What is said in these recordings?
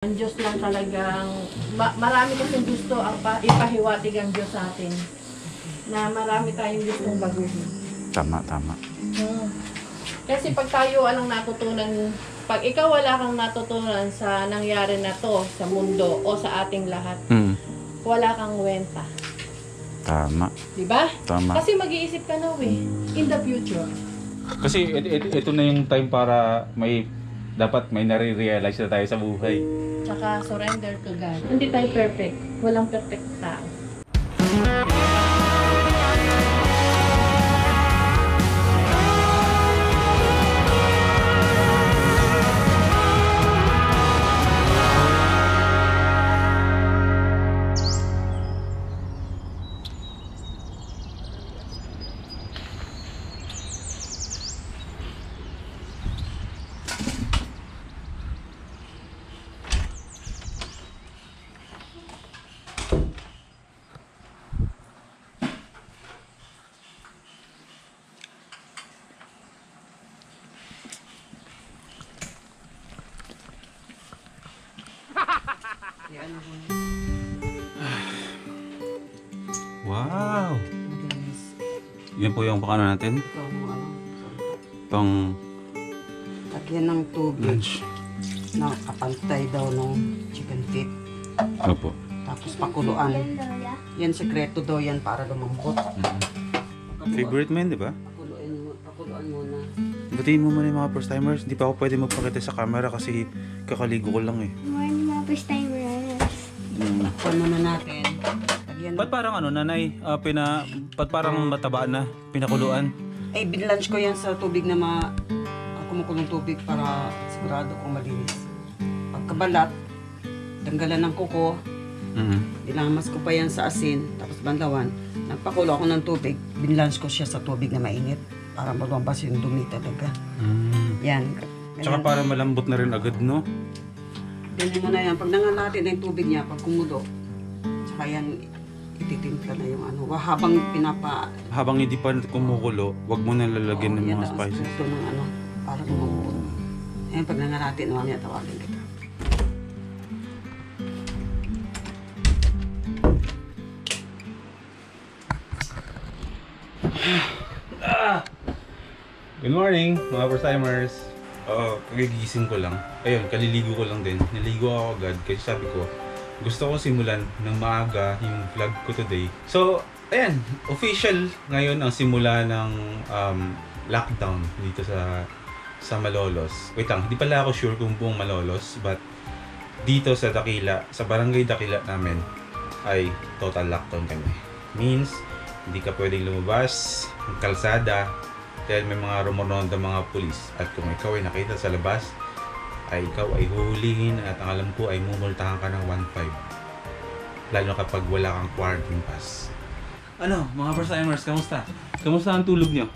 Ang Diyos lang talagang, marami kasing gusto ang ipahiwatig ang Diyos sa atin. Na marami tayong gustong baguhin. Tama, tama. Kasi pag tayo anong natutunan, pag ikaw wala kang natutunan sa nangyari na to sa mundo o sa ating lahat, wala kang wenta. Tama. Diba? Tama. Kasi mag-iisip ka na in the future. Kasi ito na yung time para dapat may nare-realize na tayo sa buhay. Tsaka surrender to God. Hindi tayo perfect. Walang perfect tao. Wow! Yan po yung pakano natin. Pang Lagyan ng tubig lunch. na kapantay daw ng chicken feet. Opo. Tapos pakuluan. Yan, sekreto daw yan para lumambot. Favorite mo yun, di ba? Pakuluan muna. Batiin mo muna yung mga first timers. Hindi pa ako pwede magpakita sa camera kasi kakaligo ko lang eh. Morning mga first timers. Pakuluan muna natin. Lagyan Ba't parang ano, nanay, ba't parang matabaan na, pinakuluan? Ay, binlunch ko yan sa tubig na kumukulong tubig para sigurado kong malinis. Pagkabalat, tanggalan ng kuko, dinamas ko pa yan sa asin, tapos banlawan. Nagpakulo ako ng tubig, binlunch ko siya sa tubig na mainit para malabas yung dumi talaga. Yan. Tsaka para malambot na rin agad, no? Ganyan mo na yan. Pag nangalati na yung tubig niya, pag kumulo, tsaka yan, ititimpla na yung ano. Habang hindi pa kumukulo, wag mo na lalagyan ng mga spices. Ito ng ano, para kumukulo. Ayan, pag nangalati na mamaya, tawagin kita. Good morning, mga first timers. Kagigising ko lang. Ayun, kaliligo ko lang din. Naligo ako agad kasi sabi ko, gusto ko simulan ng maaga yung vlog ko today. So, ayan, official ngayon ang simula ng lockdown dito sa Malolos. Wait lang, hindi pala ako sure kung buong Malolos, but dito sa Dakila, sa barangay Dakila namin, ay total lockdown kami. Means, hindi ka pwedeng lumabas ng kalsada dahil may mga rumoronda mga pulis. At kung ikaw ay nakita sa labas, ay ikaw ay huhulihin at ang alam ko ay mumultahan ka ng 1.5. Lalo kapag wala kang quarantine pass. Ano, mga first timers, kamusta? Kamusta ang tulog nyo?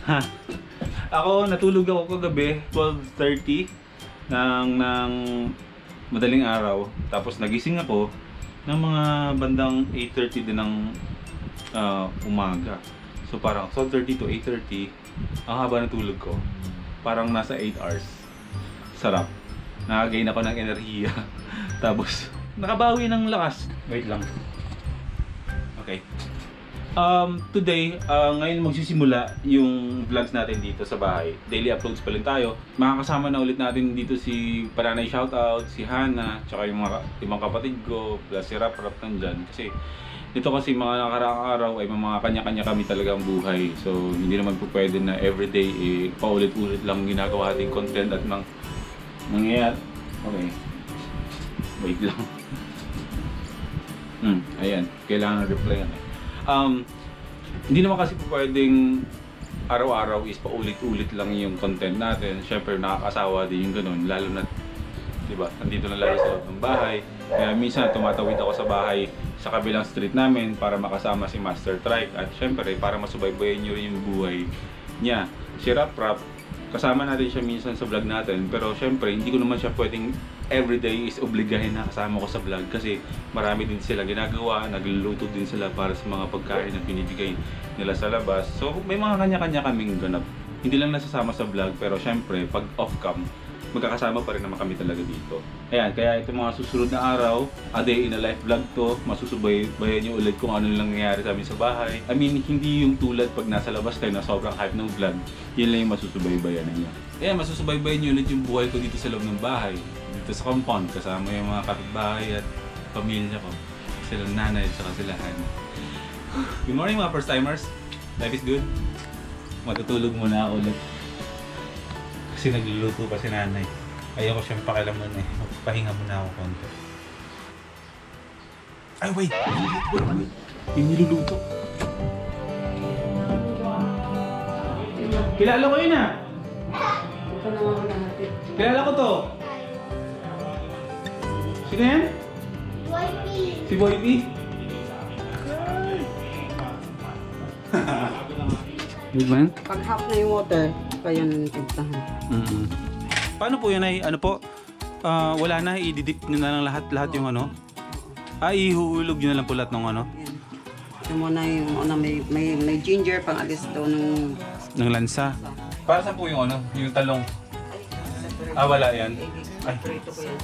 Ha? Ako, natulog ako kagabi, 12:30 ng madaling araw. Tapos nagising ako ng mga bandang 8:30 din ng umaga. So parang 12:30 to 8:30, ang haba ng tulog ko. Parang nasa 8 hours. Sarap. Nakagain ako ng enerhiya. Tapos, nakabawi ng lakas. Wait lang. Okay. Today, ngayon magsisimula yung vlogs natin dito sa bahay. Daily uploads pa rin tayo. Makakasama na ulit natin dito si Pananay Shoutout, si Hana, tsaka yung mga ibang kapatid ko, plus si Rap nandyan. Kasi dito kasi mga nakaraang araw ay mga kanya-kanya kami talagang buhay. So, hindi naman po pwede na everyday paulit-ulit lang ginagawa ating content at mangyayari. Okay. Wait lang. Ayan. Kailangan reply yan. Hindi naman kasi po pwedeng araw-araw is paulit-ulit lang yung content natin. Siyempre nakakasawa din yung ganun. Lalo na, diba, nandito na lalo sa loob ng bahay. Kaya minsan tumatawid ako sa bahay sa kabilang street namin para makasama si Master Trike. At syempre para masubaybayan nyo rin yung buhay niya. Si Rap, kasama natin siya minsan sa vlog natin. Pero syempre hindi ko naman siya pwedeng everyday is obligahin na kasama ko sa vlog. Kasi marami din sila ginagawa, nagluluto din sila para sa mga pagkain na binibigay nila sa labas. So may mga kanya-kanya kaming ganap. Hindi lang nasasama sa vlog pero syempre pag off cam magkakasama pa rin naman kami talaga dito. Ayan, kaya itong mga susunod na araw, a day in a life vlog to, masusubaybayan nyo ulit kung ano lang nangyayari sa amin sa bahay. I mean, hindi yung tulad pag nasa labas kayo na sobrang hype ng vlog, yun lang yung masusubaybayan ninyo. Ayan, masusubaybayan nyo ulit yung buhay ko dito sa loob ng bahay, dito sa compound, kasama yung mga kapitbahay at pamilya ko. Sila nanay at saka sila Han. Good morning mga first timers. Life is good. Matutulog muna ako ulit. Kasi nagluluto pa si nanay. Ayoko siyang pakialam muna eh. Magpahinga muna ako konti. Ay wait! Yung niluluto. Kilala ko yun ah! Kilala ko to! Sino yan? Si Boy P? Good man? Pag half na yung water, kaya nang tintahan. Paano po yun ay, ano po? Wala na, i-dip nyo na lang lahat yung ano? Ihuhulog nyo na lang po lahat ng ano? Yan. Ito muna yung una, may ginger pang alis daw ng... Ng lansa. Para saan po yung ano? Yung talong? Wala yan. Ay. Prito ko yan.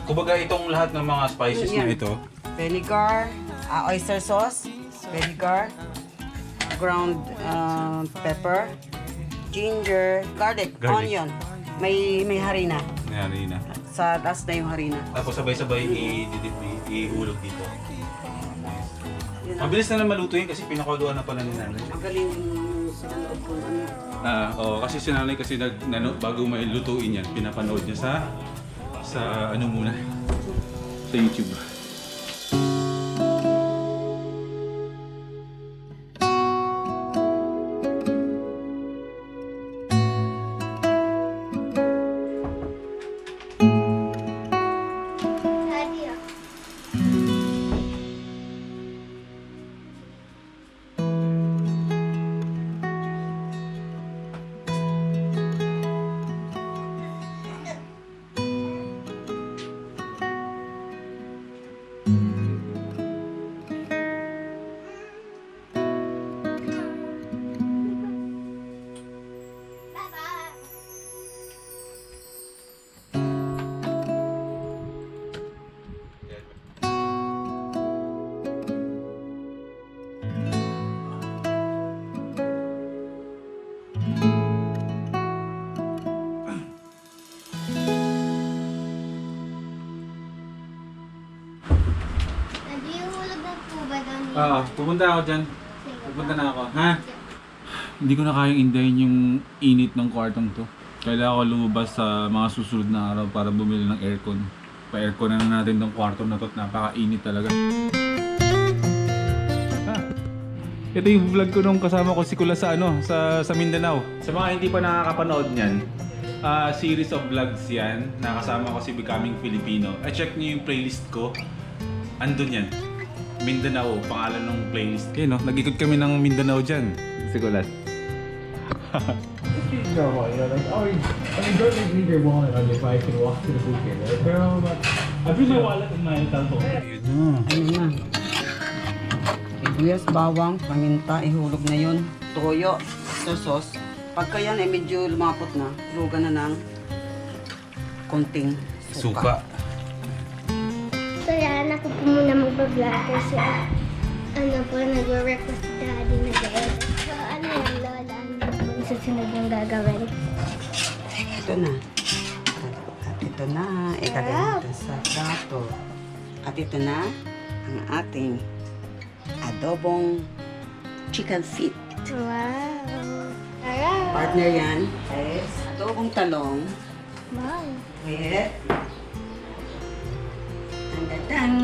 Kumbaga itong lahat ng mga spices na ito. Vinegar, oyster sauce, vinegar, ground pepper, ginger, garlic, onion. May harina. May harina. Sa taas na yung harina. Tapos sabay-sabay ihulog dito. Mabilis na lang maluto yun kasi pinakuluan na pala ni nanay. Magaling yung sinanood ko ano. Oo, kasi si nanay kasi bago may lutuin yan, pinapanood niya sa ano muna, sa YouTube. Pupunta ako dyan. Pupunta na ako, ha? Hindi ko na kayang indahin yung init ng kwartong to. Kailangan ko lumabas sa mga susunod na araw para bumili ng aircon. Pa-aircon na natin tong kwarto na to at napaka-init talaga. Ito yung vlog ko nung kasama ko si Kula sa sa Mindanao. Sa mga hindi pa nakakapanood niyan, series of vlogs yan. Nakasama ko si Becoming Filipino. Check niyo yung playlist ko. Andun yan. Mindanao, pangalan ng playlist. Okay, no? Nag-ikot kami ng Mindanao dyan. Sigulat. Normal, you know, like, oh, I mean, don't leave your wallet on if I can walk to the boot here, right? Pero, I bring my wallet in my telephone. Ayun na. Ano na? Sibuyas, bawang, paminta, ihulog na yun. Toyo, sauce. Pagka yan ay medyo lumapot na, hulugan na ng konting suka. So yan, ako po muna mag-vlog kasi ano po, nag-request si Daddy na gawin. So ano yan, Lola, ano po yung susunod yung gagawin? Ito na. At ito na, ikalagay natin sa plato. At ito na, ang ating adobong chicken feet. Wow! Sarap! Partner yan is adobong talong Wow! with ang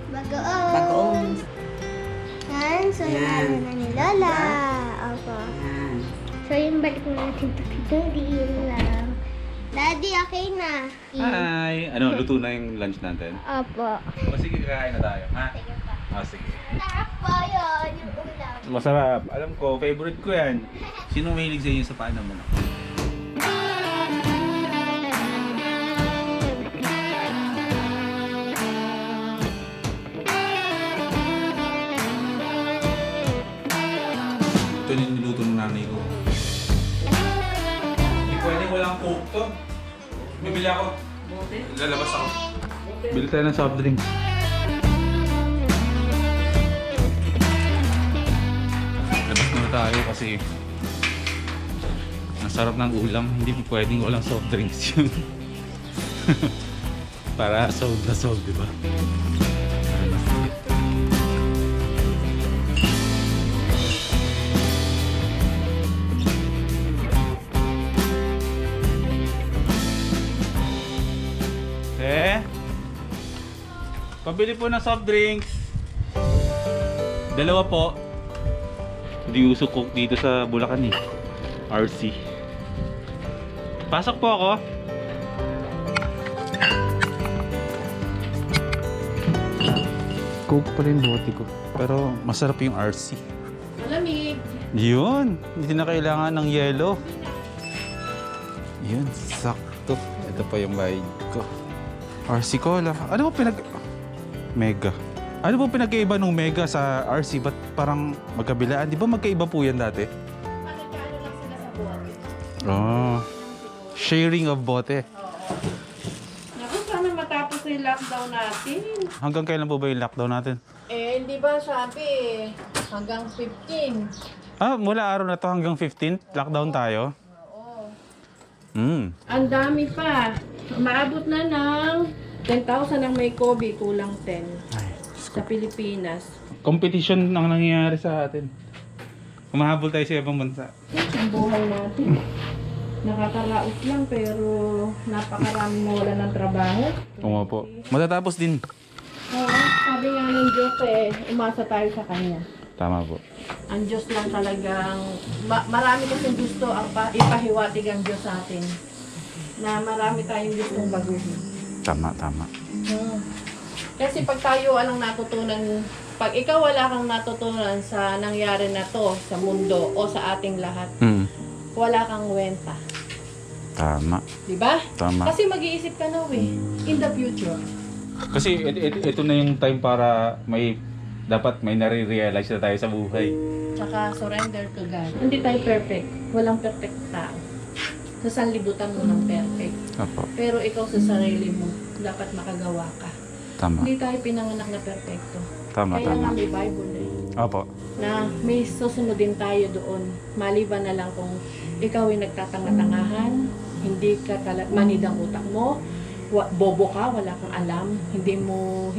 Bagoong! bagoong. Yan, so Yan. yan na ni Lola. Opo. Yan. So yun, balik na natin to kay Daddy. Yun lang. Daddy, okay na. Hi! Ano, luto na yung lunch natin? Opo. O sige, kakain na tayo, ha? Sige pa. Sige. Sarap po yun, yung ulam. Masarap. Alam ko, favorite ko yan. Sinong mahilig sa inyo sa paano mo? Ito yung niluto ng nanay ko. Hindi pwedeng walang coke to. bibili ako. Lalabas ako. Bili tayo ng soft drinks. Labas muna tayo kasi ang sarap ng ulam. Hindi po pwedeng walang soft drinks yun. Para sold na sold, diba? Pabili po ng soft drinks. Dalawa po. Hindi uso coke dito sa Bulacan eh. RC. Pasok po ako. Coke pa rin bote ko. Pero masarap yung RC. Malamig. Yun. Hindi na kailangan ng yelo. Yun. Sakto. Ito pa yung bayad ko. RC Cola. Ano ba Mega. Ano po pinag-iiba nung Mega sa RC? Ba't parang magkabilaan? Di ba magkaiba po yan dati? Magkano lang sila sa bote. Oh. Sharing of bote. Oo. Naku, sana matapos yung lockdown natin. Hanggang kailan po ba yung lockdown natin? Eh, hindi ba sabi hanggang 15? Ah, mula araw na to hanggang 15th, lockdown tayo? Oo. Ang dami pa. Maabot na ng 10,000 ang may COVID, kulang 10 sa Pilipinas. Competition ang nangyayari sa atin. Kumahabol tayo sa ibang bansa. Ang buhay natin. Nakakaraos lang pero napakaraming mawala ng trabaho. Oo po. Matatapos din. Oo, sabi nga ng Diyos umasa tayo sa Kanya. Tama po. Ang Diyos lang talagang, marami kasing gusto ang ipahiwatig ang Diyos sa atin. Na marami tayong gustong baguhin. Tama. Kasi pag tayo anong natutunan, pag ikaw wala kang natutunan sa nangyari na to sa mundo o sa ating lahat, wala kang wenta. Tama. Diba? Tama. Kasi mag-iisip ka na in the future. Kasi ito na yung time para dapat may nare-realize na tayo sa buhay. Tsaka surrender to God. Hindi tayo perfect. Walang perfect tao. Sa sanlibutan mo ng perfect. Opo. Pero ikaw sa sarili mo, dapat makagawa ka. Tama. Hindi tayo pinanganak na perfecto. Tama. Kaya nga may Bible Opo. na may susunod din tayo doon. Maliban na lang kung ikaw ay nagtatanga-tangahan, hindi ka manid ang utak mo, bobo ka, wala kang alam, hindi mo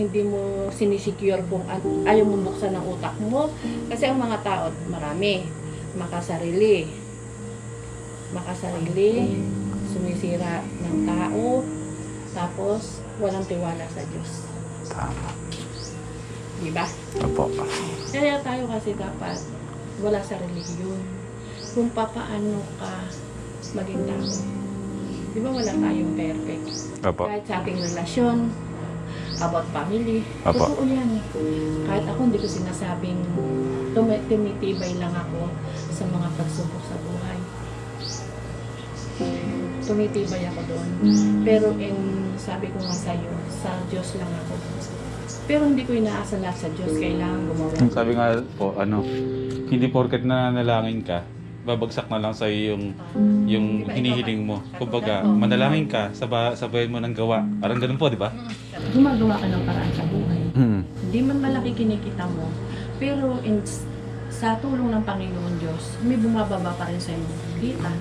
sinisecure kung ayaw mo buksan ang utak mo. Kasi ang mga tao, marami, makasarili, sumisira ng tao, tapos walang tiwala sa Diyos. Tama. Diba? Opo. Kaya tayo kasi dapat wala sa relihiyon. Kung papaano ka maging tao. Diba wala tayong perfect? Opo. Kahit sa ating relasyon, about family, Opo. totoo yan. Kahit ako hindi ko sinasabing tumitibay lang ako sa mga pagsubok sa buhay. Tumitibay ako doon. Pero sabi ko nga sa'yo, sa Diyos lang ako. Pero hindi ko inaasa lahat sa Diyos. Kailangan gumawa. Sabi nga po, hindi porket nananalangin ka, babagsak na lang sa'yo yung hinihiling mo. Kumbaga, manalangin ka, sabayan mo ng gawa. Parang ganun po, di ba? Gumagawa ka ng paraan sa buhay. Hindi man malaki kinikita mo, pero sa tulong ng Panginoon Diyos, may bumababa pa rin sa iyong kita.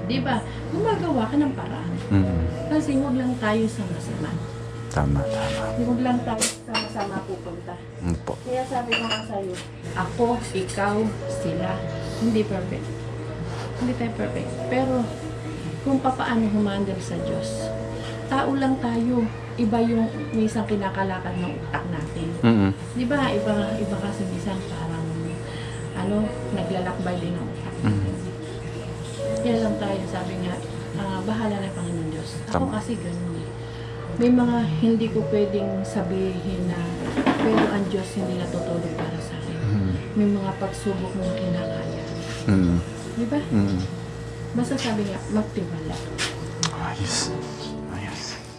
Di ba? Gumagawa ka ng paraan. Kasi huwag lang tayo sama-sama. Tama. Huwag lang tayo sama-sama pupunta. Po. Kaya sabi ko nga sa'yo, ako, ikaw, sila, hindi perfect. Hindi tayo perfect. Pero kung papaano humandal sa Diyos, tao lang tayo. Iba yung minsan kinakalakad ng utak natin. Di ba? Iba kasi minsan parang naglalakbay din ng utak natin. Yan lang tayo, sabi nga, bahala na Panginoon Diyos. Ako kasi ganun. May mga hindi ko pwedeng sabihin na, pero ang Diyos hindi natutulog para sa akin. May mga pagsubok na kinakaya. Di ba? Basta sabi nga, magtiwala. Ayos.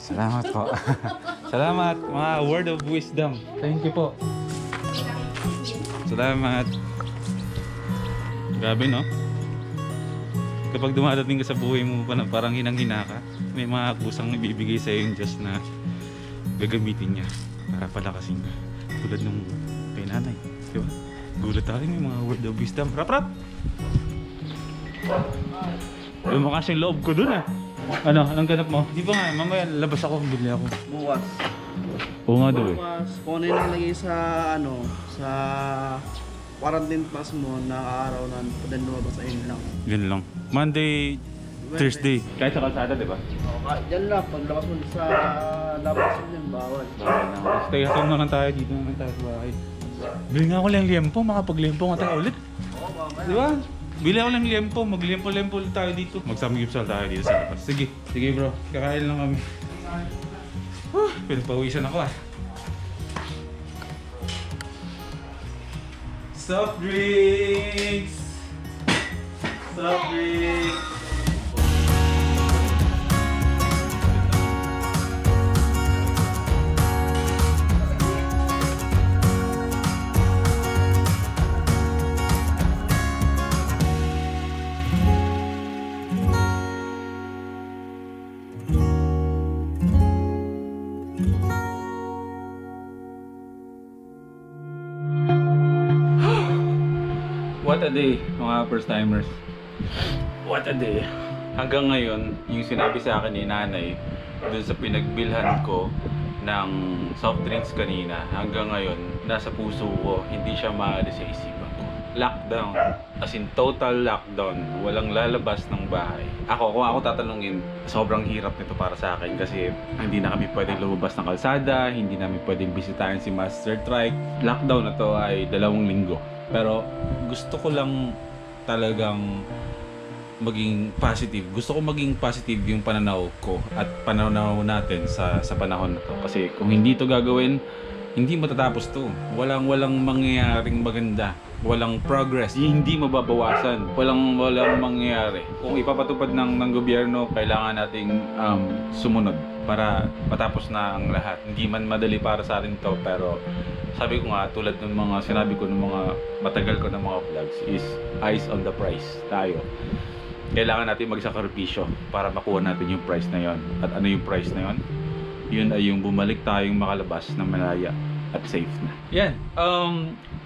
Salamat po. Salamat, mga word of wisdom. Thank you po. Salamat. Grabe, no? kapag dumadating ka sa buhay mo pa na parang hinang-hina ka, may mga kusang ibibigay sa'yo yung Diyos na gagamitin niya para palakasin ka. Tulad nung kay nanay, di ba? Gulat tayo, may mga word of wisdom. Rap! Lumakas yung loob ko dun ah. Ano? Anong ganap mo? Di ba nga, mamaya labas ako, bili ako. Bukas. Oo nga daw eh. Bukas, kung ano yung nakalagay sa, sa quarantine pass mo na araw na pwede lumabas, ayun lang. Yan lang. Monday, Thursday. Kahit sa kalsada, di ba? Yan lang, paglabas mo sa labas mo yun, bawal. Stay at home naman tayo, dito naman tayo sa bahay. Bili nga ako lang liempo, makapag-liempo nga tayo ulit. Oo, mamaya. Di ba? Bili ako lang liempo, mag-liempo-liempo tayo dito. Mag-samgipsal tayo dito sa labas. Sige, bro, kakain lang kami. Pinapawisan ako ah. Soft drinks! Soft drinks! What a day, mga first timers. What a day. Hanggang ngayon, yung sinabi sa akin ni nanay dun sa pinagbilhan ko ng soft drinks kanina, hanggang ngayon, nasa puso ko, hindi siya maalis sa isipan ko. Lockdown. As in, total lockdown. Walang lalabas ng bahay. Kung ako tatanungin, sobrang hirap nito para sa akin kasi hindi na kami pwedeng lumabas ng kalsada, hindi namin pwedeng bisitahin si Master Trike. Lockdown na to ay 2 linggo. Pero gusto ko lang talagang maging positive. Gusto ko maging positive yung pananaw ko at pananaw natin sa panahon na to. Kasi kung hindi to gagawin, hindi matatapos to. Walang mangyayaring maganda. Walang progress. Hindi mababawasan. Walang mangyayari. Kung ipapatupad ng gobyerno, kailangan nating sumunod para matapos na ang lahat. Hindi man madali para sa atin to, pero sabi ko nga, tulad ng mga sinabi ko ng mga matagal ko ng mga vlogs is eyes on the prize tayo. Kailangan natin magsakripisyo para makuha natin yung prize na yon. At ano yung prize na yon? Yun ay yung bumalik tayong makalabas ng malaya at safe na. Yan.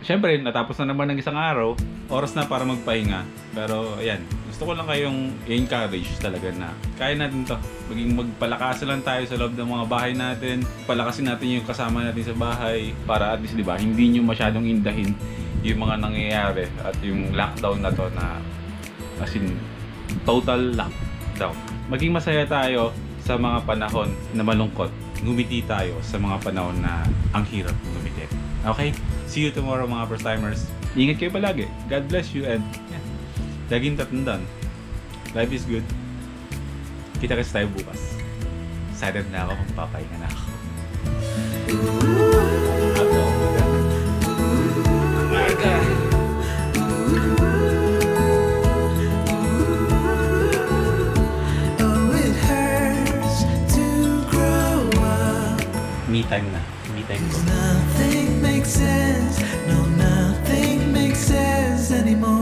Syempre, natapos na naman ng isang araw. Oras na para magpahinga. Pero ayan, gusto ko lang kayong i-encourage talaga na kaya natin to. Magpalakasan lang tayo sa loob ng mga bahay natin. Palakasin natin yung kasama natin sa bahay para at least, di ba, hindi nyo masyadong indahin yung mga nangyayari at yung lockdown na to na as in, total lockdown. Maging masaya tayo sa mga panahon na malungkot. Ngumiti tayo sa mga panahon na ang hirap ngumiti. Okay? See you tomorrow, mga first timers. Ingat kayo palagi. God bless you and yeah. Laging tatandaan. Life is good. Kita kasi tayo bukas. Excited na ako kung papahinga na ako. Me time na. Me time ko. Nothing makes sense. No, nothing makes sense anymore.